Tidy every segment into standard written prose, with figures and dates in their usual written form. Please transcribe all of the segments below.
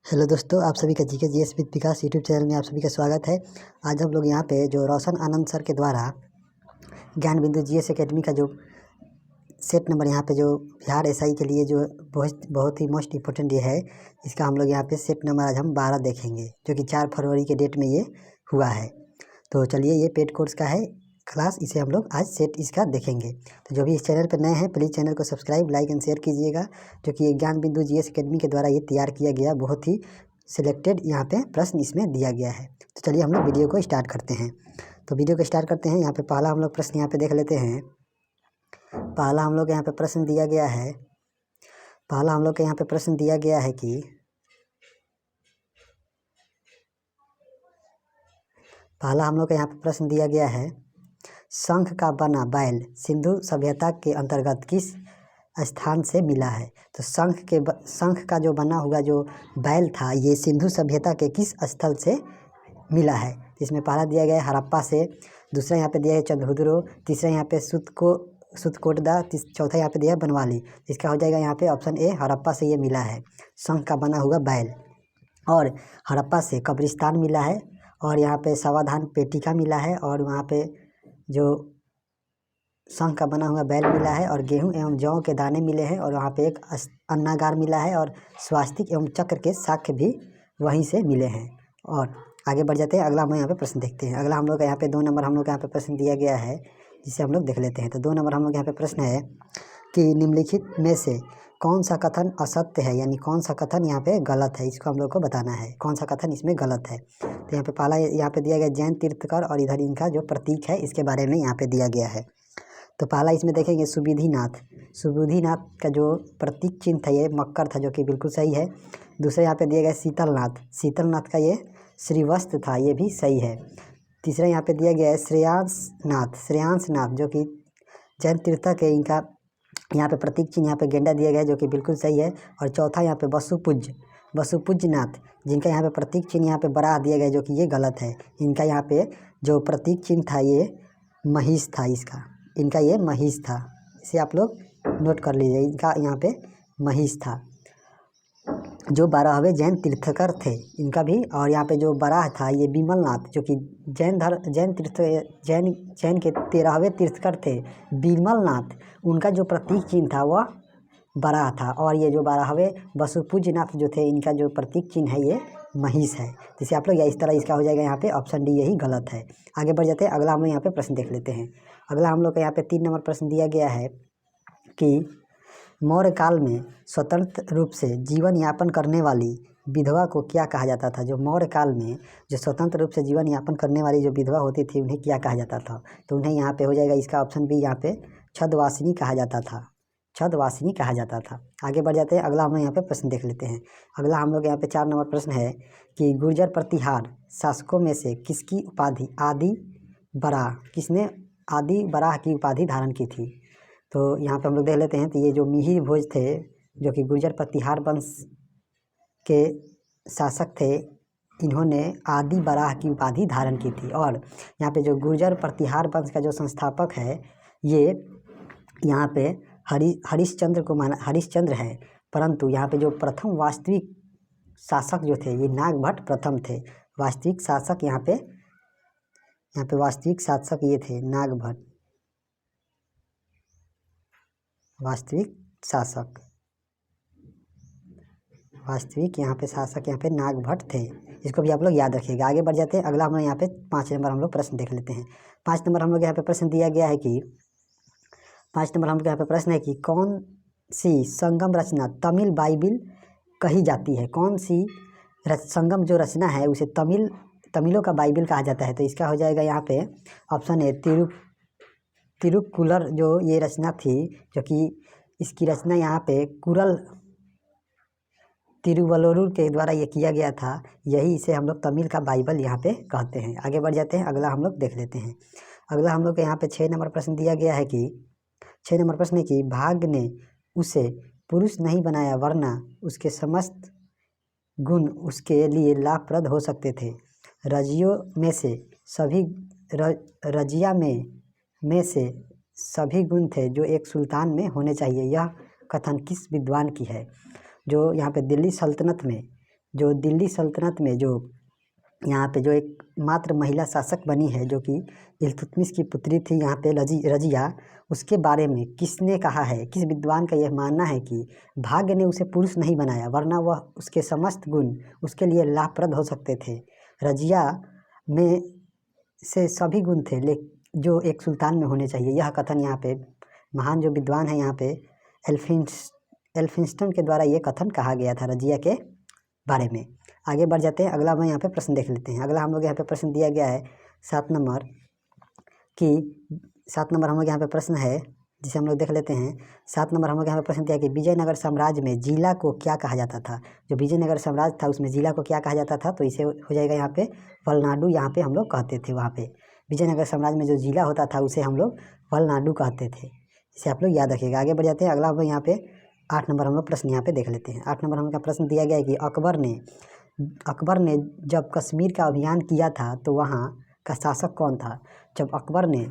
Hello दोस्तों, आप सभी का GK GS with Vikas YouTube channel में आप सभी का स्वागत है। आज हम लोग यहाँ पे जो रोशन आनंद सर के द्वारा ज्ञान बिंदु जीएस एकेडमी का जो सेट नंबर यहाँ पे जो बिहार एसआई के लिए जो बहुत ही मोस्ट इम्पोर्टेंट ये है, इसका हम लोग यहाँ पे सेट नंबर आज हम 12 देखेंगे, जो कि 4 फरवरी के डेट में ये हुआ है। तो चलिए, ये पेड कोर्स का है क्लास, इसे हम लोग आज सेट इसका देखेंगे। तो जो भी इस चैनल पर नए हैं, प्लीज़ चैनल को सब्सक्राइब, लाइक एंड शेयर कीजिएगा, जो कि ज्ञान बिंदु जीएस एकेडमी के द्वारा ये तैयार किया गया बहुत ही सिलेक्टेड यहाँ पे प्रश्न इसमें दिया गया है। तो चलिए हम लोग वीडियो को स्टार्ट करते हैं। तो वीडियो को स्टार्ट करते हैं। यहाँ पे पहला हम लोग प्रश्न यहाँ पे देख लेते हैं। पहला हम लोग यहाँ पे प्रश्न दिया गया है। पहला हम लोग के यहाँ पे प्रश्न दिया गया है कि पहला हम लोग के यहाँ पे प्रश्न दिया गया है, शंख का बना बैल सिंधु सभ्यता के अंतर्गत किस स्थान से मिला है। तो शंख का जो बना हुआ जो बैल था, ये सिंधु सभ्यता के किस स्थल से मिला है। इसमें पहला दिया गया है हड़प्पा से, दूसरा यहाँ पे दिया है चंद्रहुदुरो, तीसरा यहाँ पे सुतकोटदा, चौथा यहाँ पे दिया है बनवाली। इसका हो जाएगा यहाँ पे ऑप्शन ए, हड़प्पा से ये मिला है शंख का बना हुआ बैल। और हड़प्पा से कब्रिस्तान मिला है, और यहाँ पे सावधान पेटिका मिला है, और वहाँ पे जो शंख का बना हुआ बैल मिला है, और गेहूं एवं जौ के दाने मिले हैं, और वहाँ पे एक अन्नागार मिला है, और स्वास्तिक एवं चक्र के साक्ष्य भी वहीं से मिले हैं। और आगे बढ़ जाते हैं, अगला हम यहाँ पे प्रश्न देखते हैं। अगला हम लोग यहाँ पे 2 नंबर हम लोग यहाँ पे प्रश्न दिया गया है, जिसे हम लोग देख लेते हैं। तो 2 नंबर हम लोग यहाँ पे प्रश्न है कि निम्नलिखित में से कौन सा कथन असत्य है, यानी कौन सा कथन यहाँ पे गलत है, इसको हम लोग को बताना है, कौन सा कथन इसमें गलत है। तो यहाँ पे पहला यहाँ पे दिया गया जैन तीर्थकर, और इधर इनका जो प्रतीक है इसके बारे में यहाँ पे दिया गया है। तो पहला इसमें देखेंगे सुबुधिनाथ का जो प्रतीक चिन्ह था ये मक्कर था, जो कि बिल्कुल सही है। दूसरा यहाँ पे दिया गया शीतलनाथ का ये श्रीवस्त्र था, ये भी सही है। तीसरा यहाँ पे दिया गया है श्रेयांसनाथ, जो कि जैन तीर्थ के इनका यहाँ पे प्रतीक चिन्ह यहाँ पे गेंडा दिया गया है, जो कि बिल्कुल सही है। और चौथा यहाँ पे वसुपूज्यनाथ, जिनका यहाँ पे प्रतीक चिन्ह यहाँ पे बराह दिया गया है, जो कि ये गलत है। इनका यहाँ पे जो प्रतीक चिन्ह था ये महिष था, इनका ये महिष था, इसे आप लोग नोट कर लीजिए। इनका यहाँ पे महिष था। जो 12वें जैन तीर्थकर थे इनका भी, और यहाँ पे जो बराह था ये बिमलनाथ, जो कि जैन के 13वें तीर्थकर थे बिमलनाथ, उनका जो प्रतीक चिन्ह था वह बराह था। और ये जो 12वें वसुपूज्यनाथ जो थे, इनका जो प्रतीक चिन्ह है ये महिष है। जिसे आप लोग या इस तरह इसका हो जाएगा यहाँ पे ऑप्शन डी, यही गलत है। आगे बढ़ जाते हैं, अगला हम लोग यहाँ पे प्रश्न देख लेते हैं। अगला हम लोग का यहाँ पे 3 नंबर प्रश्न दिया गया है कि मौर्य काल में स्वतंत्र रूप से जीवन यापन करने वाली विधवा को क्या कहा जाता था। जो मौर्य काल में जो स्वतंत्र रूप से जीवन यापन करने वाली जो विधवा होती थी, उन्हें क्या कहा जाता था। तो उन्हें यहाँ पे हो जाएगा इसका ऑप्शन बी, यहाँ पे छद्मवासिनी कहा जाता था। आगे बढ़ जाते हैं, अगला हम लोग यहाँ पे प्रश्न देख लेते हैं। अगला हम लोग यहाँ पे 4 नंबर प्रश्न है कि गुर्जर प्रतिहार शासकों में से किसकी उपाधि किसने आदि बराह की उपाधि धारण की थी। तो यहाँ पे हम लोग देख लेते हैं। तो ये जो मिहिर भोज थे, जो कि गुर्जर प्रतिहार वंश के शासक थे, इन्होंने आदि बराह की उपाधि धारण की थी। और यहाँ पे जो गुर्जर प्रतिहार वंश का जो संस्थापक है, ये यहाँ पे हरिश्चंद्र है, परंतु यहाँ पे जो प्रथम वास्तविक शासक जो थे ये नागभट्ट प्रथम थे। वास्तविक शासक यहाँ पे वास्तविक शासक ये थे नागभट्ट, वास्तविक यहाँ पे शासक यहाँ पे नागभट्ट थे। इसको भी आप लोग याद रखिएगा। आगे बढ़ जाते हैं, अगला हम लोग यहाँ पे 5 नंबर हम लोग प्रश्न देख लेते हैं। 5 नंबर हम लोग यहाँ पे प्रश्न दिया गया है कि 5 नंबर हम लोग यहाँ पे प्रश्न है कि कौन सी संगम रचना तमिल बाइबिल कही जाती है। कौन सी संगम जो रचना है उसे तमिलों का बाइबिल कहा जाता है। तो इसका हो जाएगा यहाँ पे ऑप्शन ए, तिरुक्कुलर जो ये रचना थी, जो कि इसकी रचना यहाँ पे कुरल तिरुवल्लुवर के द्वारा ये किया गया था, यही इसे हम लोग तमिल का बाइबल यहाँ पे कहते हैं। आगे बढ़ जाते हैं, अगला हम लोग देख लेते हैं। अगला हम लोग के यहाँ पे 6 नंबर प्रश्न दिया गया है कि 6 नंबर प्रश्न है कि भाग्य ने उसे पुरुष नहीं बनाया, वरना उसके समस्त गुण उसके लिए लाभप्रद हो सकते थे। रजिया में से सभी गुण थे जो एक सुल्तान में होने चाहिए। यह कथन किस विद्वान की है। जो यहाँ पे दिल्ली सल्तनत में जो दिल्ली सल्तनत में जो यहाँ पे जो एक मात्र महिला शासक बनी है जो कि इल्तुतमिश की पुत्री थी यहाँ पे रजिया, उसके बारे में किसने कहा है, किस विद्वान का यह मानना है कि भाग्य ने उसे पुरुष नहीं बनाया वरना वह उसके समस्त गुण उसके लिए लाभप्रद हो सकते थे। रजिया में से सभी गुण थे जो एक सुल्तान में होने चाहिए। यह कथन यहाँ पे महान जो विद्वान है यहाँ पे एल्फिंस्टन के द्वारा ये कथन कहा गया था रजिया के बारे में। आगे बढ़ जाते हैं, अगला हम यहाँ पे प्रश्न देख लेते हैं। अगला हम लोग यहाँ पे प्रश्न दिया गया है 7 नंबर हम लोग यहाँ पे प्रश्न है जिसे हम लोग देख लेते हैं। 7 नंबर हम लोग यहाँ पे प्रश्न दिया कि विजयनगर साम्राज्य में जिला को क्या कहा जाता था। जो विजयनगर साम्राज्य था उसमें जिला को क्या कहा जाता था, तो इसे हो जाएगा यहाँ पे वलनाडु, यहाँ पे हम लोग कहते थे। वहाँ पे विजयनगर साम्राज्य में जो जिला होता था उसे हम लोग वलनाडु कहते थे। इसे आप लोग याद रखिएगा। आगे बढ़ जाते हैं, अगला हम लोग यहाँ पे 8 नंबर हम लोग प्रश्न यहाँ पे देख लेते हैं। 8 नंबर हम लोग का प्रश्न दिया गया है कि अकबर ने जब कश्मीर का अभियान किया था तो वहाँ का शासक कौन था। जब अकबर ने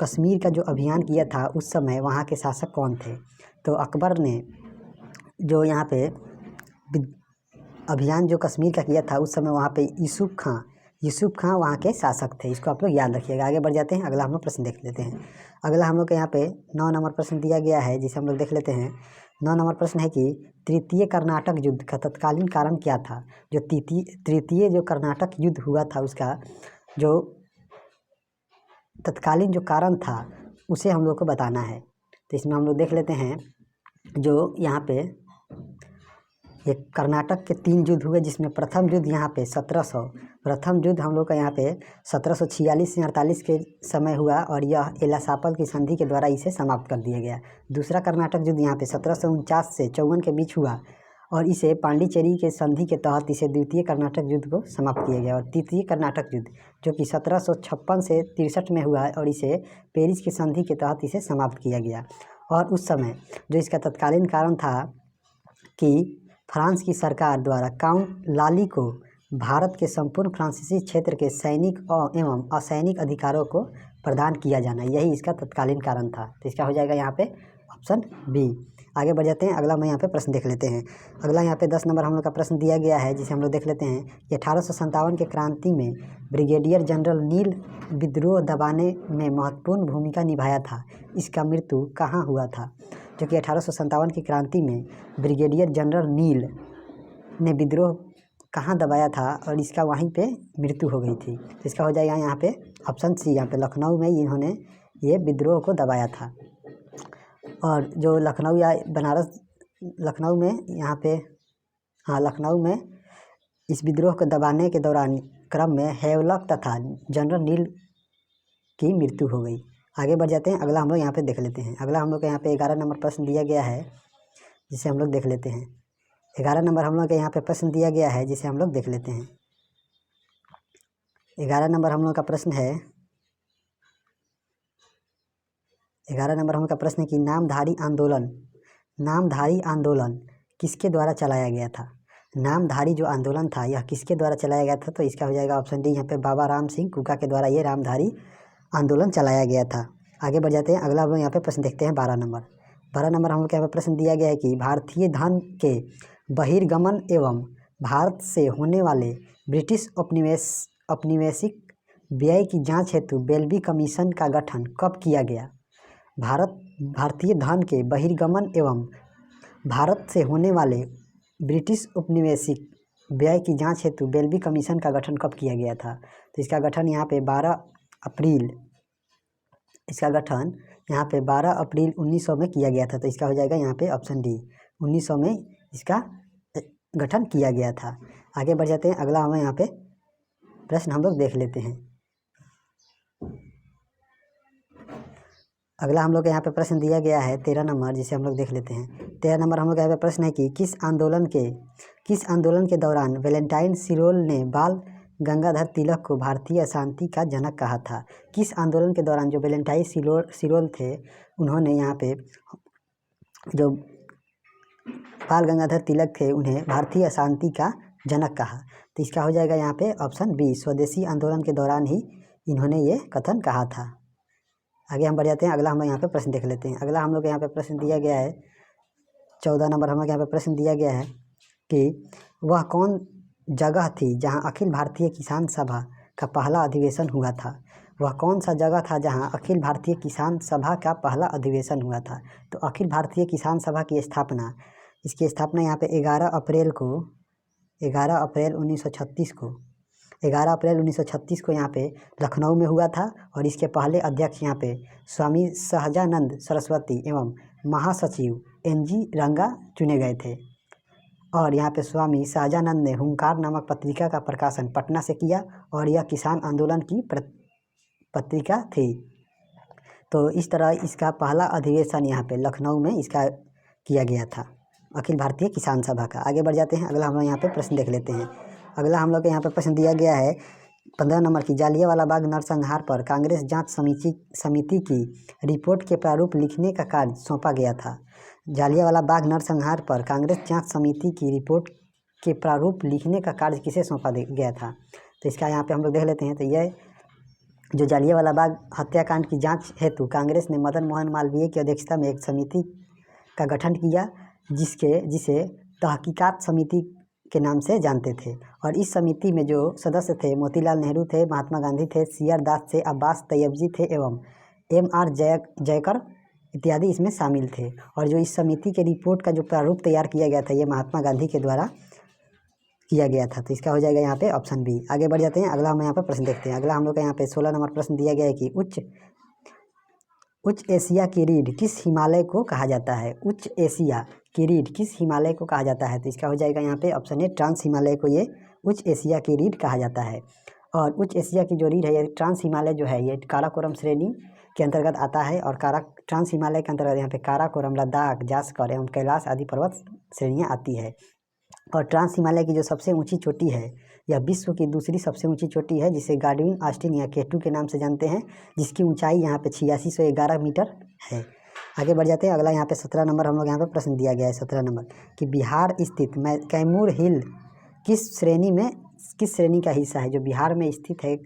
कश्मीर का जो अभियान किया था उस समय वहाँ के शासक कौन थे। तो अकबर ने जो यहाँ पे अभियान जो कश्मीर का किया था उस समय वहाँ पे यूसुफ खां वहाँ के शासक थे। इसको आप लोग याद रखिएगा। आगे बढ़ जाते हैं, अगला हम लोग प्रश्न देख लेते हैं। अगला हम लोग के यहाँ पे 9 नंबर प्रश्न दिया गया है जिसे हम लोग देख लेते हैं। 9 नंबर प्रश्न है कि तृतीय कर्नाटक युद्ध का तत्कालीन कारण क्या था। जो तृतीय जो कर्नाटक युद्ध हुआ था उसका जो तत्कालीन जो कारण था उसे हम लोग को बताना है। तो इसमें हम लोग देख लेते हैं जो यहाँ पे ये कर्नाटक के 3 युद्ध हुए जिसमें प्रथम युद्ध यहाँ पे प्रथम युद्ध हम लोग का यहाँ पे 1746 से 48 के समय हुआ और यह एलासापल की संधि के द्वारा इसे समाप्त कर दिया गया। दूसरा कर्नाटक युद्ध यहाँ पे 1749 से 54 के बीच हुआ और इसे पांडिचेरी के संधि के तहत इसे द्वितीय कर्नाटक युद्ध को समाप्त किया गया। और तृतीय कर्नाटक युद्ध जो कि 1756 से 63 में हुआ और इसे पेरिस की संधि के तहत इसे समाप्त किया गया। और उस समय जो इसका तत्कालीन कारण था कि फ्रांस की सरकार द्वारा काउंट लाली को भारत के संपूर्ण फ्रांसीसी क्षेत्र के सैनिक एवं असैनिक अधिकारों को प्रदान किया जाना, यही इसका तत्कालीन कारण था। तो इसका हो जाएगा यहाँ पे ऑप्शन बी। आगे बढ़ जाते हैं, अगला हम यहाँ पे प्रश्न देख लेते हैं। अगला यहाँ पे 10 नंबर हम लोग का प्रश्न दिया गया है जिसे हम लोग देख लेते हैं कि 1857 के क्रांति में ब्रिगेडियर जनरल नील विद्रोह दबाने में महत्वपूर्ण भूमिका निभाया था। इसका मृत्यु कहाँ हुआ था। जो कि 1857 की क्रांति में ब्रिगेडियर जनरल नील ने विद्रोह कहाँ दबाया था और इसका वहीं पे मृत्यु हो गई थी। तो इसका हो जाएगा यहाँ पे ऑप्शन सी, यहाँ पे लखनऊ में इन्होंने ये विद्रोह को दबाया था। और जो लखनऊ या बनारस लखनऊ में यहाँ पे लखनऊ में इस विद्रोह को दबाने के दौरान क्रम में हेवलक तथा जनरल नील की मृत्यु हो गई। आगे बढ़ जाते हैं, अगला हम लोग यहाँ पे देख लेते हैं। अगला हम लोग के यहाँ पे 11 नंबर प्रश्न दिया गया है जिसे हम लोग देख लेते हैं। 11 नंबर हम लोग के यहाँ पे प्रश्न दिया गया है जिसे हम लोग देख लेते हैं। 11 नंबर हम लोग का प्रश्न है 11 नंबर हम लोग का प्रश्न है कि नामधारी आंदोलन किसके द्वारा चलाया गया था। नामधारी जो आंदोलन था यह किसके द्वारा चलाया गया था। तो इसका हो जाएगा ऑप्शन डी, यहाँ पे बाबा राम सिंह कुका के द्वारा ये नामधारी आंदोलन चलाया गया था। आगे बढ़ जाते हैं, अगला हम लोग यहाँ पे प्रश्न देखते हैं 12 नंबर हम लोग के यहाँ पे प्रश्न दिया गया है कि भारतीय धन के बहिर्गमन एवं भारत से होने वाले ब्रिटिश औपनिवेशिक व्यय की जांच हेतु बेल्बी कमीशन का गठन कब किया गया। भारतीय धन के बहिर्गमन एवं भारत से होने वाले ब्रिटिश औपनिवेशिक व्यय की जांच हेतु बेल्बी कमीशन का गठन कब किया गया था। तो इसका गठन यहाँ पे 12 अप्रैल 1900 में किया गया था। तो इसका हो जाएगा यहाँ पे ऑप्शन डी, 1900 में इसका गठन किया गया था। आगे बढ़ जाते हैं, अगला हमें यहाँ पे प्रश्न हम लोग देख लेते हैं। अगला हम लोग के यहाँ पे प्रश्न दिया गया है 13 नंबर जिसे हम लोग देख लेते हैं। 13 नंबर हम लोग यहाँ पे प्रश्न है कि किस आंदोलन के दौरान वैलेंटाइन सिरोल ने बाल गंगाधर तिलक को भारतीय अशांति का जनक कहा था। किस आंदोलन के दौरान जो वैलेंटाइन सिरोल थे उन्होंने यहाँ पे जो बाल गंगाधर तिलक थे उन्हें भारतीय अशांति का जनक कहा। तो इसका हो जाएगा यहाँ पे ऑप्शन बी, स्वदेशी आंदोलन के दौरान ही इन्होंने ये कथन कहा था। आगे हम बढ़ जाते हैं, अगला हम लोग यहाँ पे प्रश्न देख लेते हैं। अगला हम लोग यहाँ पे प्रश्न दिया गया है 14 नंबर हम लोग यहाँ पे प्रश्न दिया गया है कि वह कौन जगह थी जहां अखिल भारतीय किसान सभा का पहला अधिवेशन हुआ था? वह कौन सा जगह था जहां अखिल भारतीय किसान सभा का पहला अधिवेशन हुआ था? तो अखिल भारतीय किसान सभा की स्थापना, इसकी स्थापना यहाँ पे 11 अप्रैल 1936 को 11 अप्रैल 1936 को यहाँ पे लखनऊ में हुआ था। और इसके पहले अध्यक्ष यहाँ पे स्वामी सहजानंद सरस्वती एवं महासचिव NG रंगा चुने गए थे। और यहाँ पे स्वामी सहजानंद ने हुंकार नामक पत्रिका का प्रकाशन पटना से किया और यह किसान आंदोलन की पत्रिका थी। तो इस तरह इसका पहला अधिवेशन यहाँ पे लखनऊ में इसका किया गया था, अखिल भारतीय किसान सभा का। आगे बढ़ जाते हैं, अगला हम लोग यहाँ पे प्रश्न देख लेते हैं। अगला हम लोग के यहाँ पे प्रश्न दिया गया है 15 नंबर की, जालियांवाला बाग नरसंहार पर कांग्रेस जांच समिति की रिपोर्ट के प्रारूप लिखने का कार्य सौंपा गया था। जालियांवाला बाग नरसंहार पर कांग्रेस जांच समिति की रिपोर्ट के प्रारूप लिखने का कार्य किसे सौंपा गया था? तो इसका यहाँ पे हम लोग देख लेते हैं। तो यह जो जालियांवाला बाग हत्याकांड की जांच हेतु कांग्रेस ने मदन मोहन मालवीय की अध्यक्षता में एक समिति का गठन किया, जिसे तहकीकात समिति के नाम से जानते थे। और इस समिति में जो सदस्य थे मोतीलाल नेहरू थे, महात्मा गांधी थे, CR दास थे, अब्बास तैयबजी थे एवं MR जयकर इत्यादि इसमें शामिल थे। और जो इस समिति के रिपोर्ट का जो प्रारूप तैयार किया गया था ये महात्मा गांधी के द्वारा किया गया था। तो इसका हो जाएगा यहाँ पे ऑप्शन बी। आगे बढ़ जाते हैं, अगला हम यहाँ पर प्रश्न देखते हैं। अगला हम लोग का यहाँ पे 16 नंबर प्रश्न दिया गया है कि उच्च एशिया की रीढ़ किस हिमालय को कहा जाता है? उच्च एशिया की रीढ़ किस हिमालय को कहा जाता है? तो इसका हो जाएगा यहाँ पे ऑप्शन ए, ट्रांस हिमालय को ये उच्च एशिया की रीढ़ कहा जाता है। और उच्च एशिया की जो रीढ़ है ये ट्रांस हिमालय जो है ये काराकोरम श्रेणी के अंतर्गत आता है। और ट्रांस हिमालय के अंतर्गत यहाँ पे काराकोरम, लद्दाख, जास्कर एवं कैलाश आदि पर्वत श्रेणियाँ आती है। और ट्रांस हिमालय की जो सबसे ऊंची चोटी है यह विश्व की दूसरी सबसे ऊंची चोटी है, जिसे गार्डविन ऑस्टिन या K2 के नाम से जानते हैं, जिसकी ऊंचाई यहाँ पे 8611 मीटर है। आगे बढ़ जाते हैं, अगला यहाँ पे 17 नंबर हम लोग यहाँ पे प्रश्न दिया गया है 17 नंबर कि बिहार स्थित कैमूर हिल किस श्रेणी का हिस्सा है? जो बिहार में स्थित है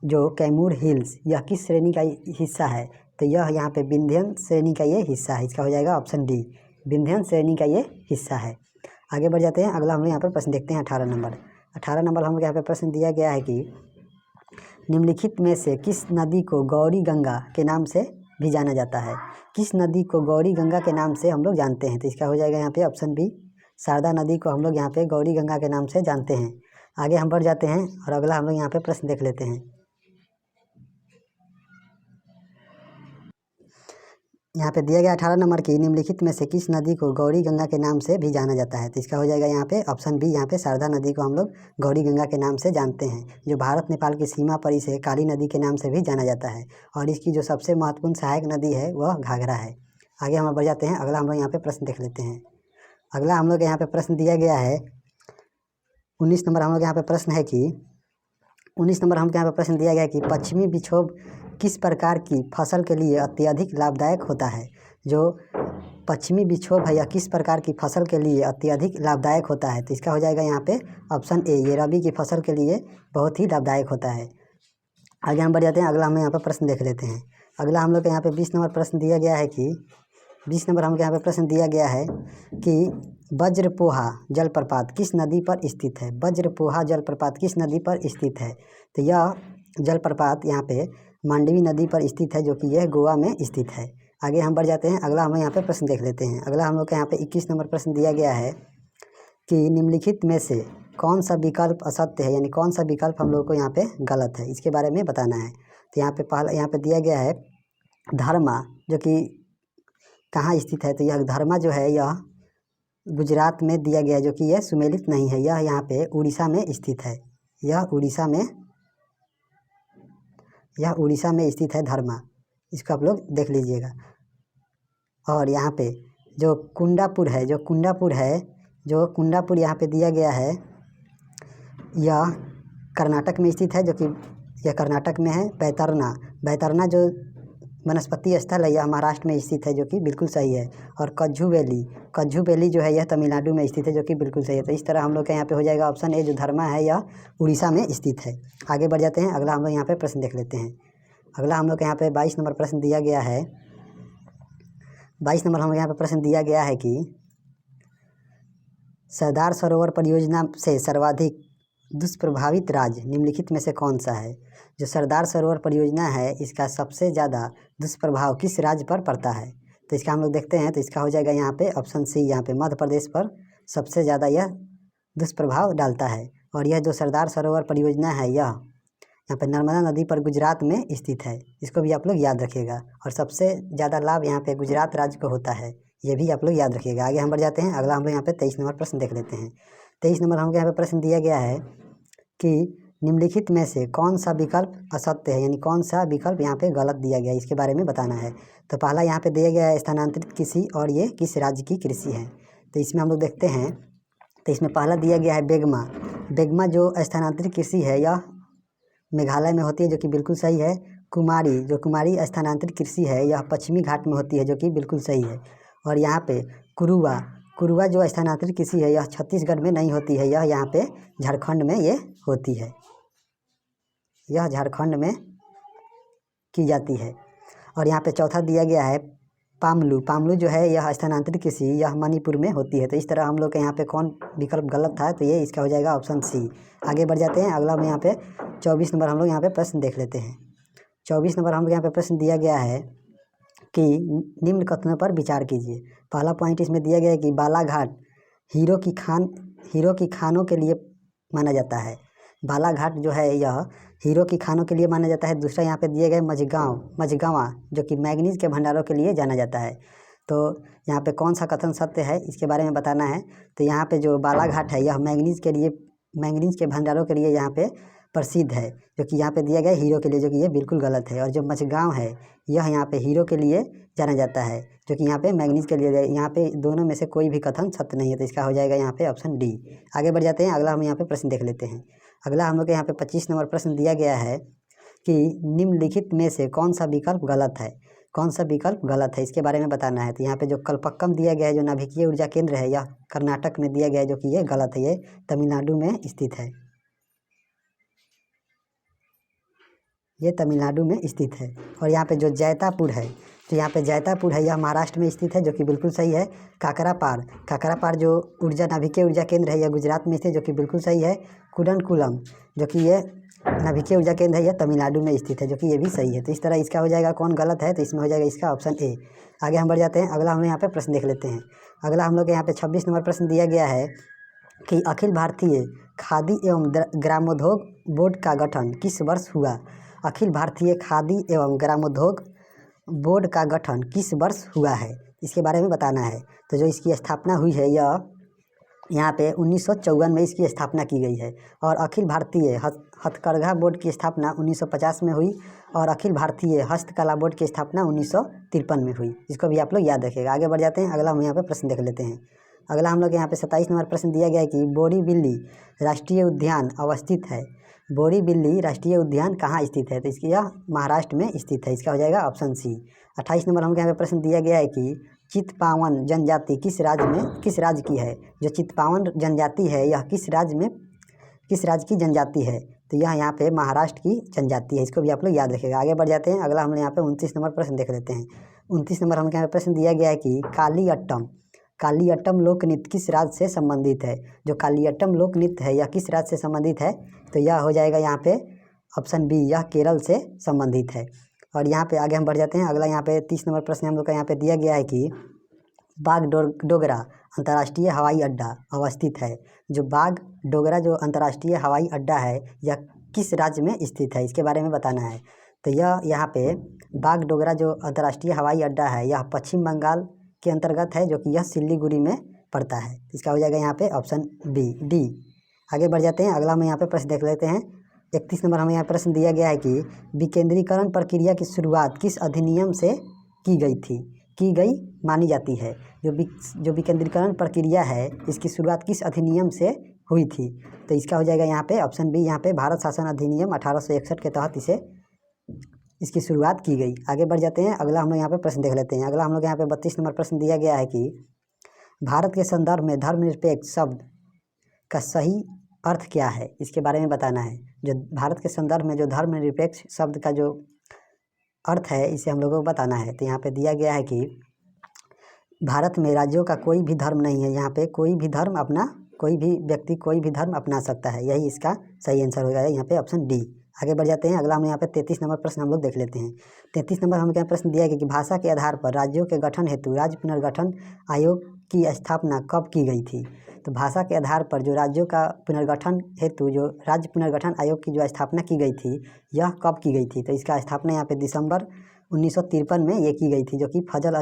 जो कैमूर हिल्स यह किस श्रेणी का हिस्सा है? तो यह यहाँ पे विंध्यन श्रेणी का ये हिस्सा है। इसका हो जाएगा ऑप्शन डी, विंध्यन श्रेणी का ये हिस्सा है। आगे बढ़ जाते हैं, अगला हम लोग यहाँ पर प्रश्न देखते हैं 18 नंबर। 18 नंबर हम लोग यहाँ पे प्रश्न दिया गया है कि निम्नलिखित में से किस नदी को गौरी गंगा के नाम से भी जाना जाता है? किस नदी को गौरी गंगा के नाम से हम लोग जानते हैं? तो इसका हो जाएगा यहाँ पे ऑप्शन बी, शारदा नदी को हम लोग यहाँ पे गौरी गंगा के नाम से जानते हैं। आगे हम बढ़ जाते हैं और अगला हम लोग यहाँ पे प्रश्न देख लेते हैं। यहाँ पे दिया गया 18 नंबर की निम्नलिखित में से किस नदी को गौरी गंगा के नाम से भी जाना जाता है? तो इसका हो जाएगा यहाँ पे ऑप्शन बी, यहाँ पे शारदा नदी को हम लोग गौरी गंगा के नाम से जानते हैं। जो भारत नेपाल की सीमा पर इसे काली नदी के नाम से भी जाना जाता है। और इसकी जो सबसे महत्वपूर्ण सहायक नदी है वह घाघरा है। आगे हम बढ़ जाते हैं, अगला हम लोग यहाँ पे प्रश्न देख लेते हैं। अगला हम लोग यहाँ पे प्रश्न दिया गया है 19 नंबर हम लोग यहाँ पे प्रश्न है कि 19 नंबर हम यहाँ पे प्रश्न दिया गया है कि पश्चिमी विक्षोभ किस प्रकार की फसल के लिए अत्यधिक लाभदायक होता है? जो पश्चिमी विक्षोभ है यह किस प्रकार की फसल के लिए अत्यधिक लाभदायक होता है? तो इसका हो जाएगा यहाँ पे ऑप्शन ए, ये रबी की फसल के लिए बहुत ही लाभदायक होता है। आगे हम बढ़ जाते हैं, अगला हम यहाँ पर प्रश्न देख लेते हैं। अगला हम लोग के यहाँ पे 20 नंबर प्रश्न दिया गया है कि 20 नंबर हम यहाँ पे प्रश्न दिया गया है कि वज्रपोहा जलप्रपात किस नदी पर स्थित है? वज्रपोहा जलप्रपात किस नदी पर स्थित है? तो यह जलप्रपात यहाँ पे मांडवी नदी पर स्थित है, जो कि यह गोवा में स्थित है। आगे हम बढ़ जाते हैं, अगला हम यहाँ पे प्रश्न देख लेते हैं। अगला हम लोग के यहाँ पे 21 नंबर प्रश्न दिया गया है कि निम्नलिखित में से कौन सा विकल्प असत्य है, यानी कौन सा विकल्प हम लोग को यहाँ पे गलत है, इसके बारे में बताना है। तो यहाँ पे पहला यहाँ पे दिया गया है धर्मा, जो कि कहाँ स्थित है? तो यह धर्मा जो है यह गुजरात में दिया गया है, जो कि यह सुमेलित नहीं है, यह यहाँ पे उड़ीसा में स्थित है। यह उड़ीसा में स्थित है धर्मा, इसको आप लोग देख लीजिएगा। और यहाँ पे जो कुंडापुर यहाँ पे दिया गया है यह कर्नाटक में स्थित है, जो कि यह कर्नाटक में है। बैतरना जो वनस्पति स्थल है यह महाराष्ट्र में स्थित है, जो कि बिल्कुल सही है। और कज्जू वैली जो है यह तमिलनाडु में स्थित है, जो कि बिल्कुल सही है। तो इस तरह हम लोग के यहाँ पे हो जाएगा ऑप्शन ए, जो धर्मा है यह उड़ीसा में स्थित है। आगे बढ़ जाते हैं, अगला हम लोग यहाँ पे प्रश्न देख लेते हैं। अगला हम लोग के यहाँ पे 22 नंबर प्रश्न दिया गया है। 22 नंबर हम लोग यहाँ पे प्रश्न दिया गया है कि सरदार सरोवर परियोजना से सर्वाधिक दुष्प्रभावित राज्य निम्नलिखित में से कौन सा है? जो सरदार सरोवर परियोजना है इसका सबसे ज़्यादा दुष्प्रभाव किस राज्य पर पड़ता है? तो इसका हम लोग देखते हैं, तो इसका हो जाएगा यहाँ पे ऑप्शन सी, यहाँ पे मध्य प्रदेश पर सबसे ज़्यादा यह दुष्प्रभाव डालता है। और यह जो सरदार सरोवर परियोजना है यह यहाँ पे नर्मदा नदी पर गुजरात में स्थित है, इसको भी आप लोग याद रखिएगा। और सबसे ज़्यादा लाभ यहाँ पे गुजरात राज्य को होता है, ये भी आप लोग याद रखिएगा। आगे हम बढ़ जाते हैं, अगला हम लोग यहाँ पे 23 नंबर प्रश्न देख लेते हैं। 23 नंबर हमको यहाँ पे प्रश्न दिया गया है कि निम्नलिखित में से कौन सा विकल्प असत्य है, यानी कौन सा विकल्प यहाँ पे गलत दिया गया है, इसके बारे में बताना है। तो पहला यहाँ पे दिया गया है स्थानांतरित कृषि, और ये किस राज्य की कृषि है? तो इसमें हम लोग देखते हैं, तो इसमें पहला दिया गया है बेगमा। बेगमा जो स्थानांतरित कृषि है यह मेघालय में होती है, जो कि बिल्कुल सही है। कुमारी, जो कुमारी स्थानांतरित कृषि है यह पश्चिमी घाट में होती है, जो कि बिल्कुल सही है। और यहाँ पे कुरुआ, कुरुआ जो स्थानांतरित कृषि है यह छत्तीसगढ़ में नहीं होती है, यह यहाँ पे झारखंड में ये होती है, यह झारखंड में की जाती है। और यहाँ पे चौथा दिया गया है पामलू। पामलू जो है यह स्थानांतरित कृषि यह मणिपुर में होती है। तो इस तरह हम लोग के यहाँ पे कौन विकल्प गलत था, तो ये इसका हो जाएगा ऑप्शन सी। आगे बढ़ जाते हैं, अगला हम यहाँ पे 24 नंबर हम लोग यहाँ पे प्रश्न देख लेते हैं। 24 नंबर हम लोग यहाँ पे प्रश्न दिया गया है कि निम्न कथनों पर विचार कीजिए। पहला पॉइंट इसमें दिया गया है कि बालाघाट हीरो की खानों के लिए माना जाता है। बालाघाट जो है यह हीरो की खानों के लिए माना जाता है। दूसरा यहाँ पे दिए गए मझगांवा जो कि मैंगनीज के भंडारों के लिए जाना जाता है। तो यहाँ पे कौन सा कथन सत्य है इसके बारे में बताना है। तो यहाँ पे जो बालाघाट है यह मैंगनीज के भंडारों के लिए यहाँ पे प्रसिद्ध है, जो कि यहाँ पे दिया गया हीरो के लिए, जो कि ये बिल्कुल गलत है। और जो मझगांव है यह यहाँ पे हीरो के लिए जाना जाता है, जो कि यहाँ पे मैंगनीज के लिए। यहाँ पे दोनों में से कोई भी कथन सत्य नहीं है, तो इसका हो जाएगा यहाँ पे ऑप्शन डी। आगे बढ़ जाते हैं, अगला हम यहाँ पे प्रश्न देख लेते हैं। अगला हम लोग के यहाँ पे 25 नंबर प्रश्न दिया गया है कि निम्नलिखित में से कौन सा विकल्प गलत है, कौन सा विकल्प गलत है इसके बारे में बताना है। तो यहाँ पे जो कल्पक्कम दिया गया है, जो नाभिकीय ऊर्जा केंद्र है, यह कर्नाटक में दिया गया है, जो कि ये गलत है, ये तमिलनाडु में स्थित है, ये तमिलनाडु में स्थित है। और यहाँ पे जो जैतापुर है, तो यहाँ पे जैतापुर है यह महाराष्ट्र में स्थित है, जो कि बिल्कुल सही है। काकरापार जो नाभिकीय ऊर्जा केंद्र है यह गुजरात में स्थित है, जो कि बिल्कुल सही है। कुडनकुलम जो कि ये नाभिकीय ऊर्जा केंद्र है यह तमिलनाडु में स्थित है, जो कि ये भी सही है। तो इस तरह इसका हो जाएगा कौन गलत है, तो इसमें हो जाएगा इसका ऑप्शन ए। आगे हम बढ़ जाते हैं, अगला हम लोग यहाँ पे प्रश्न देख लेते हैं। अगला हम लोग यहाँ पे 26 नंबर प्रश्न दिया गया है कि अखिल भारतीय खादी एवं ग्रामोद्योग बोर्ड का गठन किस वर्ष हुआ? अखिल भारतीय खादी एवं ग्रामोद्योग बोर्ड का गठन किस वर्ष हुआ है, इसके बारे में बताना है। तो जो इसकी स्थापना हुई है यह यहाँ पे 1954 में इसकी स्थापना की गई है। और अखिल भारतीय हथकरघा बोर्ड की स्थापना 1950 में हुई, और अखिल भारतीय हस्तकला बोर्ड की स्थापना 1953 में हुई। इसको भी आप लोग याद रखिएगा। आगे बढ़ जाते हैं, अगला हम यहाँ पे प्रश्न देख लेते हैं। अगला हम लोग यहाँ पे 27 नंबर प्रश्न दिया गया है कि बोरीबिल्ली राष्ट्रीय उद्यान अवस्थित है। बोरीबिल्ली राष्ट्रीय उद्यान कहाँ स्थित है? तो इसकी यह महाराष्ट्र में स्थित है, इसका हो जाएगा ऑप्शन सी। 28 नंबर हमको यहाँ पे प्रश्न दिया गया है कि चित्पावन जनजाति किस राज्य की है? जो चित्पावन जनजाति है यह किस राज्य की जनजाति है? तो यह यहाँ पे महाराष्ट्र की जनजाति है, इसको भी आप लोग याद रखिएगा। आगे बढ़ जाते हैं, अगला हम यहाँ पे 29 नंबर प्रश्न देख लेते हैं। 29 नंबर हमको यहाँ पे प्रश्न दिया गया है कि कालियट्टम लोक नृत्य किस राज्य से संबंधित है? जो कालियट्टम लोक नृत्य है यह किस राज्य से संबंधित है? तो यह हो जाएगा यहाँ पे ऑप्शन बी, यह केरल से संबंधित है। और यहाँ पे आगे हम बढ़ जाते हैं, अगला यहाँ पे 30 नंबर प्रश्न हम लोग का यहाँ पे दिया गया है कि बागडोगरा अंतर्राष्ट्रीय हवाई अड्डा अवस्थित है। जो बागडोगरा जो अंतर्राष्ट्रीय हवाई अड्डा है यह किस राज्य में स्थित है, इसके बारे में बताना है। तो यह यहाँ पे बागडोगरा जो अंतर्राष्ट्रीय हवाई अड्डा है यह पश्चिम बंगाल के अंतर्गत है, जो कि यह सिल्लीगुड़ी में पड़ता है। इसका हो जाएगा यहाँ पे ऑप्शन डी। आगे बढ़ जाते हैं, अगला हम यहाँ पे प्रश्न देख लेते हैं। 31 नंबर हमें यहाँ प्रश्न दिया गया है कि विकेंद्रीकरण प्रक्रिया की शुरुआत किस अधिनियम से की गई मानी जाती है? जो विकेंद्रीकरण प्रक्रिया है इसकी शुरुआत किस अधिनियम से हुई थी? तो इसका हो जाएगा यहाँ पे ऑप्शन बी, यहाँ पे भारत शासन अधिनियम 1861 के तहत इसकी शुरुआत की गई। आगे बढ़ जाते हैं, अगला हम लोग यहाँ पे प्रश्न देख लेते हैं। अगला हम लोग यहाँ पे 32 नंबर प्रश्न दिया गया है कि भारत के संदर्भ में धर्मनिरपेक्ष शब्द का सही अर्थ क्या है, इसके बारे में बताना है। जो भारत के संदर्भ में जो धर्मनिरपेक्ष शब्द का जो अर्थ है इसे हम लोगों को बताना है। तो यहाँ पे दिया गया है कि भारत में राज्यों का कोई भी धर्म नहीं है, यहाँ पे कोई भी धर्म अपना कोई भी व्यक्ति कोई भी धर्म अपना सकता है। यही इसका सही आंसर हो जाएगा यहाँ पे ऑप्शन डी। आगे बढ़ जाते हैं। अगला हम यहाँ पे 33 नंबर प्रश्न हम लोग देख लेते हैं। 33 नंबर हमें क्या प्रश्न दिया गया कि भाषा के आधार पर राज्यों के गठन हेतु राज्य पुनर्गठन आयोग की स्थापना कब की गई थी। तो भाषा के आधार पर जो राज्यों का पुनर्गठन हेतु जो राज्य पुनर्गठन आयोग की जो स्थापना की गई थी, यह कब की गई थी। तो इसका स्थापना यहाँ पे दिसंबर 1953 में ये की गई थी, जो कि फजल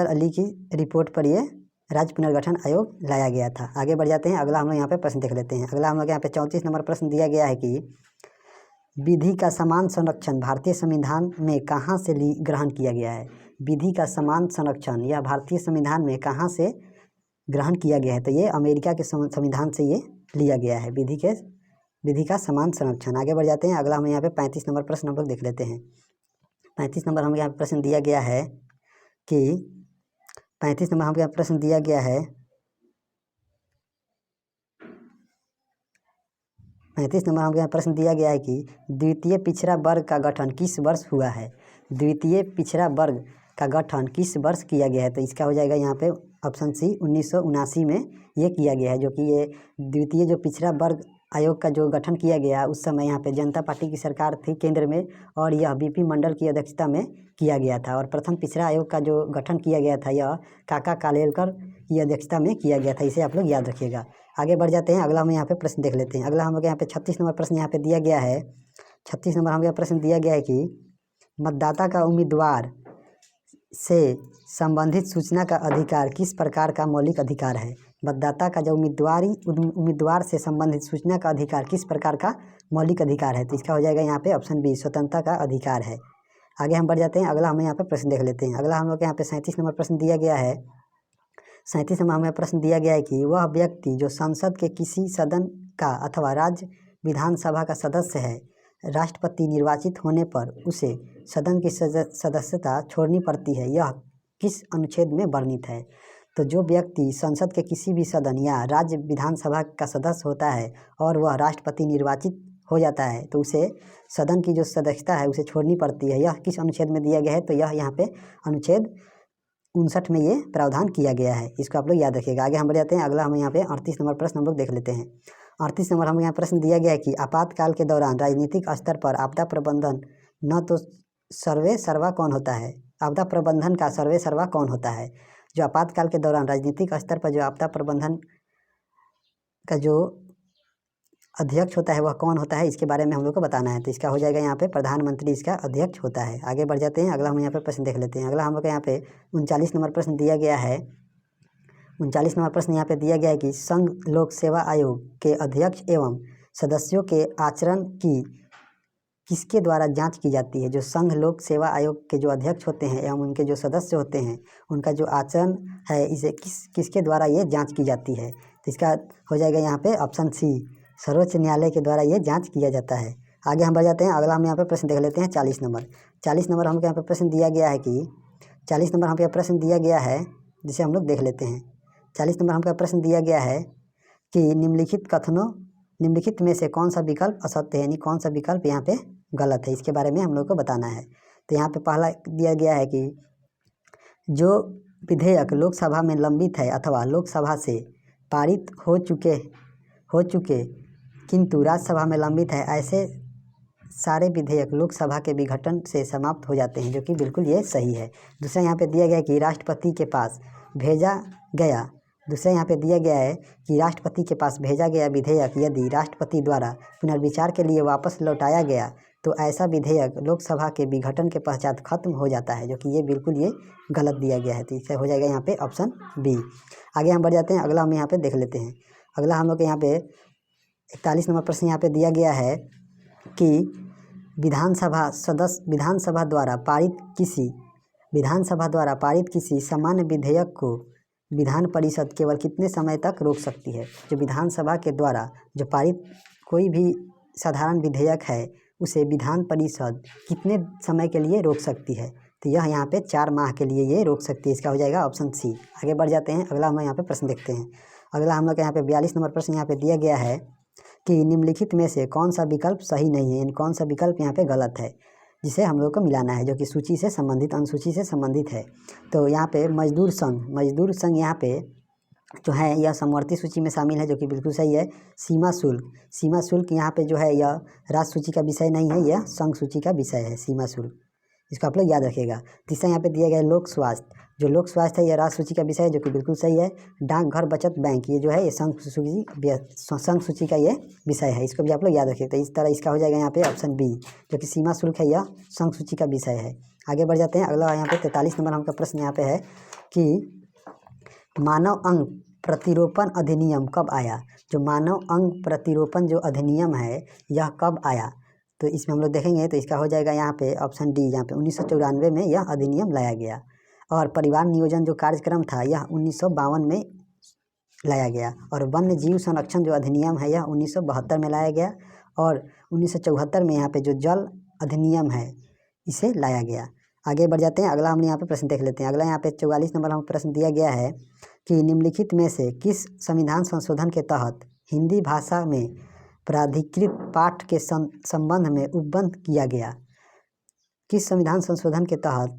अली की रिपोर्ट पर ये राज्य पुनर्गठन आयोग लाया गया था। आगे बढ़ जाते हैं। अगला हम लोग यहाँ पे प्रश्न देख लेते हैं। अगला हम लोग यहाँ पे 34 नंबर प्रश्न दिया गया है कि विधि का समान संरक्षण भारतीय संविधान में कहाँ से ग्रहण किया गया है। विधि का समान संरक्षण यह भारतीय संविधान में कहाँ से ग्रहण किया गया है। तो ये अमेरिका के संविधान से ये लिया गया है, विधि का समान संरक्षण। आगे बढ़ जाते हैं। अगला हम यहाँ पे 35 नंबर प्रश्न हम लोग देख लेते हैं। 35 नंबर हम यहाँ पे प्रश्न दिया गया है कि 35 नंबर हम यहाँ प्रश्न दिया गया है 35 नंबर हम यहाँ प्रश्न दिया गया है कि द्वितीय पिछड़ा वर्ग का गठन किस वर्ष हुआ है। द्वितीय पिछड़ा वर्ग का गठन किस वर्ष किया गया है। तो इसका हो जाएगा यहाँ पे ऑप्शन सी 1979 में ये किया गया है, जो कि ये द्वितीय जो पिछड़ा वर्ग आयोग का जो गठन किया गया उस समय यहाँ पे जनता पार्टी की सरकार थी केंद्र में, और यह बीपी मंडल की अध्यक्षता में किया गया था। और प्रथम पिछड़ा आयोग का जो गठन किया गया था यह काका कालेलकर की अध्यक्षता में किया गया था। इसे आप लोग याद रखिएगा। आगे बढ़ जाते हैं। अगला हम यहाँ पे प्रश्न देख लेते हैं। अगला हम लोग यहाँ पे 36 नंबर प्रश्न यहाँ पे दिया गया है। 36 नंबर हम यहाँ प्रश्न दिया गया है कि मतदाता का उम्मीदवार से संबंधित सूचना का अधिकार किस प्रकार का मौलिक अधिकार है। मतदाता का जो उम्मीदवार से संबंधित सूचना का अधिकार किस प्रकार का मौलिक अधिकार है। तो इसका हो जाएगा यहाँ पे ऑप्शन बी स्वतंत्रता का अधिकार है। आगे हम बढ़ जाते हैं। अगला हम यहाँ पे प्रश्न देख लेते हैं। अगला हम लोग यहाँ पे 37 नंबर प्रश्न दिया गया है। 37 नंबर हमें प्रश्न दिया गया है कि वह व्यक्ति जो संसद के किसी सदन का अथवा राज्य विधानसभा का सदस्य है, राष्ट्रपति निर्वाचित होने पर उसे सदन की सदस्यता छोड़नी पड़ती है, यह किस अनुच्छेद में वर्णित है। तो जो व्यक्ति संसद के किसी भी सदन या राज्य विधानसभा का सदस्य होता है और वह राष्ट्रपति निर्वाचित हो जाता है, तो उसे सदन की जो सदस्यता है उसे छोड़नी पड़ती है। यह किस अनुच्छेद में दिया गया है। तो यह यहाँ पे अनुच्छेद 59 में ये प्रावधान किया गया है। इसको आप लोग याद रखिएगा। आगे हम बढ़ जाते हैं। अगला हम यहाँ पे 38 नंबर प्रश्न हम लोग देख लेते हैं। 38 नंबर हम यहाँ प्रश्न दिया गया है कि आपातकाल के दौरान राजनीतिक स्तर पर आपदा प्रबंधन न तो सर्वे सर्वा कौन होता है। आपदा प्रबंधन का सर्वे सर्वा कौन होता है। जो आपातकाल के दौरान राजनीतिक स्तर पर जो आपदा प्रबंधन का जो अध्यक्ष होता है वह कौन होता है, इसके बारे में हम लोग को बताना है। तो इसका हो जाएगा यहाँ पे प्रधानमंत्री इसका अध्यक्ष होता है। आगे बढ़ जाते हैं। अगला हम यहाँ पे प्रश्न देख लेते हैं। अगला हम लोग यहाँ पे 39 नंबर प्रश्न दिया गया है। 39 नंबर प्रश्न यहाँ पे दिया गया है कि संघ लोक सेवा आयोग के अध्यक्ष एवं सदस्यों के आचरण की किसके द्वारा जांच की जाती है। जो संघ लोक सेवा आयोग के जो अध्यक्ष होते हैं एवं उनके जो सदस्य होते हैं उनका जो आचरण है इसे किसके द्वारा ये जांच की जाती है। तो इसका हो जाएगा यहाँ पे ऑप्शन सी सर्वोच्च न्यायालय के द्वारा ये जांच किया जाता है। आगे हम बढ़ जाते हैं। अगला हम यहाँ पे प्रश्न देख लेते हैं 40 नंबर। 40 नंबर हमको यहाँ पे प्रश्न दिया गया है कि 40 नंबर हमको प्रश्न दिया गया है जिसे हम लोग देख लेते हैं। 40 नंबर हमको प्रश्न दिया गया है कि निम्नलिखित में से कौन सा विकल्प असत्य है, यानी कौन सा विकल्प यहाँ पे गलत है, इसके बारे में हम लोग को बताना है। तो यहाँ पे पहला दिया गया है कि जो विधेयक लोकसभा में लंबित है अथवा लोकसभा से पारित हो चुके किंतु राज्यसभा में लंबित है, ऐसे सारे विधेयक लोकसभा के विघटन से समाप्त हो जाते हैं, जो कि बिल्कुल ये सही है। दूसरा यहाँ पे दिया गया है कि राष्ट्रपति के पास भेजा गया विधेयक यदि राष्ट्रपति द्वारा पुनर्विचार के लिए वापस लौटाया गया तो ऐसा विधेयक लोकसभा के विघटन के पश्चात खत्म हो जाता है, जो कि ये बिल्कुल ये गलत दिया गया है। तो इससे हो जाएगा यहाँ पे ऑप्शन बी। आगे हम बढ़ जाते हैं। अगला हम यहाँ पे देख लेते हैं। अगला हम लोग के यहाँ पे 41 नंबर प्रश्न यहाँ पे दिया गया है कि विधानसभा द्वारा पारित किसी सामान्य विधेयक को विधान परिषद केवल कितने समय तक रोक सकती है। जो विधानसभा के द्वारा जो पारित कोई भी साधारण विधेयक है उसे विधान परिषद कितने समय के लिए रोक सकती है। तो यह यहाँ पे 4 माह के लिए ये रोक सकती है। इसका हो जाएगा ऑप्शन सी। आगे बढ़ जाते हैं। अगला हम यहाँ पे प्रश्न देखते हैं। अगला हम लोग यहाँ पे 42 नंबर प्रश्न यहाँ पे दिया गया है कि निम्नलिखित में से कौन सा विकल्प सही नहीं है, यानी कौन सा विकल्प यहाँ पे गलत है, जिसे हम लोग को मिलाना है, जो कि सूची से संबंधित अनुसूची से संबंधित है। तो यहाँ पे मजदूर संघ यहाँ पे जो है यह समवर्ती सूची में शामिल है, जो कि बिल्कुल सही है। सीमा शुल्क यहाँ पे जो है यह राज्य सूची का विषय नहीं है, यह संघ सूची का विषय है सीमा शुल्क, इसको आप लोग याद रखिएगा। तीसरा यहाँ पे दिया गया है लोक स्वास्थ्य, जो लोक स्वास्थ्य है यह राज्य सूची का विषय है, जो कि बिल्कुल सही है। डाकघर बचत बैंक ये जो है ये संघ सूची का ये विषय है, इसको भी आप लोग याद रखिए। तो इस तरह इसका हो जाएगा यहाँ पे ऑप्शन बी, जो कि सीमा शुल्क है यह संघ सूची का विषय है। आगे बढ़ जाते हैं। अगला यहाँ पे 43 नंबर हमका प्रश्न यहाँ पे है कि मानव अंग प्रतिरोपण अधिनियम कब आया। जो मानव अंग प्रतिरोपण जो अधिनियम है यह कब आया, तो इसमें हम लोग देखेंगे। तो इसका हो जाएगा यहाँ पे ऑप्शन डी, यहाँ पे 1994 में यह अधिनियम लाया गया। और परिवार नियोजन जो कार्यक्रम था यह 1952 में लाया गया। और वन्य जीव संरक्षण जो अधिनियम है यह 1972 में लाया गया। और 1974 में यहाँ पे जो जल अधिनियम है इसे लाया गया। आगे बढ़ जाते हैं। अगला हम यहाँ पे प्रश्न देख लेते हैं। अगला यहाँ पे 44 नंबर हम प्रश्न दिया गया है कि निम्नलिखित में से किस संविधान संशोधन के तहत हिंदी भाषा में प्राधिकृत पाठ के संबंध में उपबंध किया गया। किस संविधान संशोधन के तहत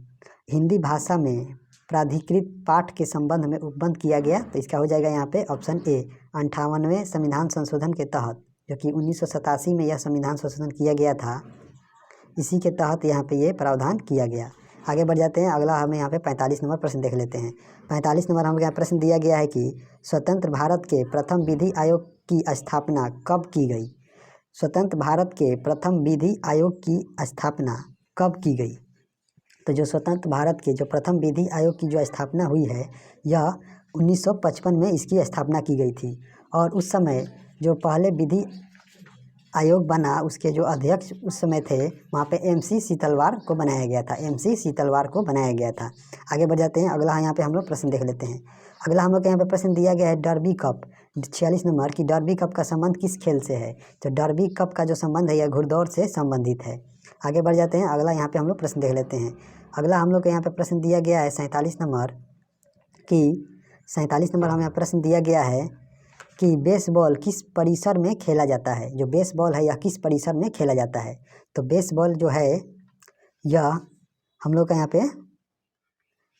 हिंदी भाषा में प्राधिकृत पाठ के संबंध में उपबंध किया गया, तो इसका हो जाएगा यहाँ पे ऑप्शन ए 58वें संविधान संशोधन के तहत, जो कि 1987 में यह संविधान संशोधन किया गया था, इसी के तहत यहाँ पे ये प्रावधान किया गया। आगे बढ़ जाते हैं। अगला हमें यहाँ पे 45 नंबर प्रश्न देख लेते हैं। 45 नंबर हम यहाँ प्रश्न दिया गया है कि स्वतंत्र भारत के प्रथम विधि आयोग की स्थापना कब की गई। स्वतंत्र भारत के प्रथम विधि आयोग की स्थापना कब की गई। तो जो स्वतंत्र भारत के जो प्रथम विधि आयोग की जो स्थापना हुई है यह 1955 में इसकी स्थापना की गई थी। और उस समय जो पहले विधि आयोग बना उसके जो अध्यक्ष उस समय थे वहाँ पे MC सीतलवार को बनाया गया था, MC सीतलवार को बनाया गया था। आगे बढ़ जाते हैं। अगला यहाँ पे हम लोग प्रश्न देख लेते हैं। अगला हम लोग के यहाँ पे प्रश्न दिया गया है डर्बी कप 46 नंबर की डर्बी कप का संबंध किस खेल से है। तो डर्बी कप का जो संबंध है यह घुड़दौड़ से संबंधित है। आगे बढ़ जाते हैं। अगला यहाँ पे हम लोग प्रश्न देख लेते हैं। अगला हम लोग के यहाँ पे प्रश्न दिया गया है 47 नंबर की 47 नंबर हमें यहाँ प्रश्न दिया गया है कि बेसबॉल किस परिसर में खेला जाता है। जो बेसबॉल है यह किस परिसर में खेला जाता है। तो बेसबॉल जो है यह हम लोग का यहाँ पे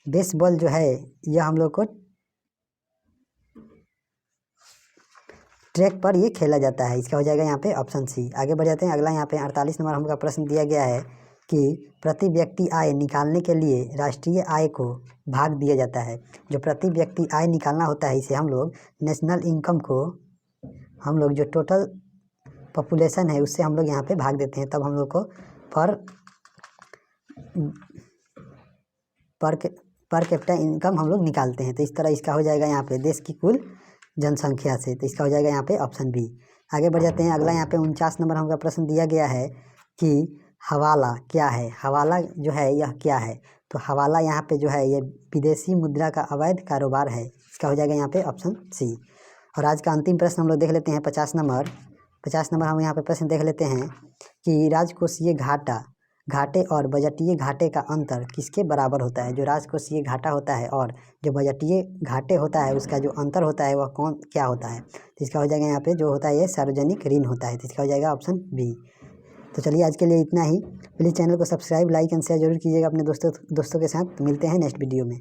बेसबॉल जो है यह हम लोग को ट्रैक पर ये खेला जाता है, इसका हो जाएगा यहाँ पे ऑप्शन सी। आगे बढ़ जाते हैं। अगला यहाँ पे 48 नंबर हमका प्रश्न दिया गया है कि प्रति व्यक्ति आय निकालने के लिए राष्ट्रीय आय को भाग दिया जाता है। जो प्रति व्यक्ति आय निकालना होता है इसे हम लोग नेशनल इनकम को हम लोग जो टोटल पॉपुलेशन है उससे हम लोग यहाँ पे भाग देते हैं, तब हम लोग को पर कैपिटा इनकम हम लोग निकालते हैं। तो इस तरह इसका हो जाएगा यहाँ पे देश की कुल जनसंख्या से, तो इसका हो जाएगा यहाँ पे ऑप्शन बी। आगे बढ़ जाते हैं। अगला यहाँ पे 49 नंबर हमका प्रश्न दिया गया है कि हवाला क्या है। हवाला जो है यह क्या है। तो हवाला यहाँ पे जो है ये विदेशी मुद्रा का अवैध कारोबार है, इसका हो जाएगा यहाँ पे ऑप्शन सी। और आज का अंतिम प्रश्न हम लोग देख लेते हैं 50 नंबर हम यहाँ पे प्रश्न देख लेते हैं कि राजकोषीय घाटे और बजटीय घाटे का अंतर किसके बराबर होता है। जो राजकोषीय घाटा होता है और जो बजटीय घाटे होता है उसका जो अंतर होता है वह क्या होता है। तो इसका हो जाएगा यहाँ पे जो होता है ये सार्वजनिक ऋण होता है, तो इसका हो जाएगा ऑप्शन बी। तो चलिए आज के लिए इतना ही। प्लीज़ चैनल को सब्सक्राइब, लाइक एंड शेयर जरूर कीजिएगा अपने दोस्तों के साथ। मिलते हैं नेक्स्ट वीडियो में।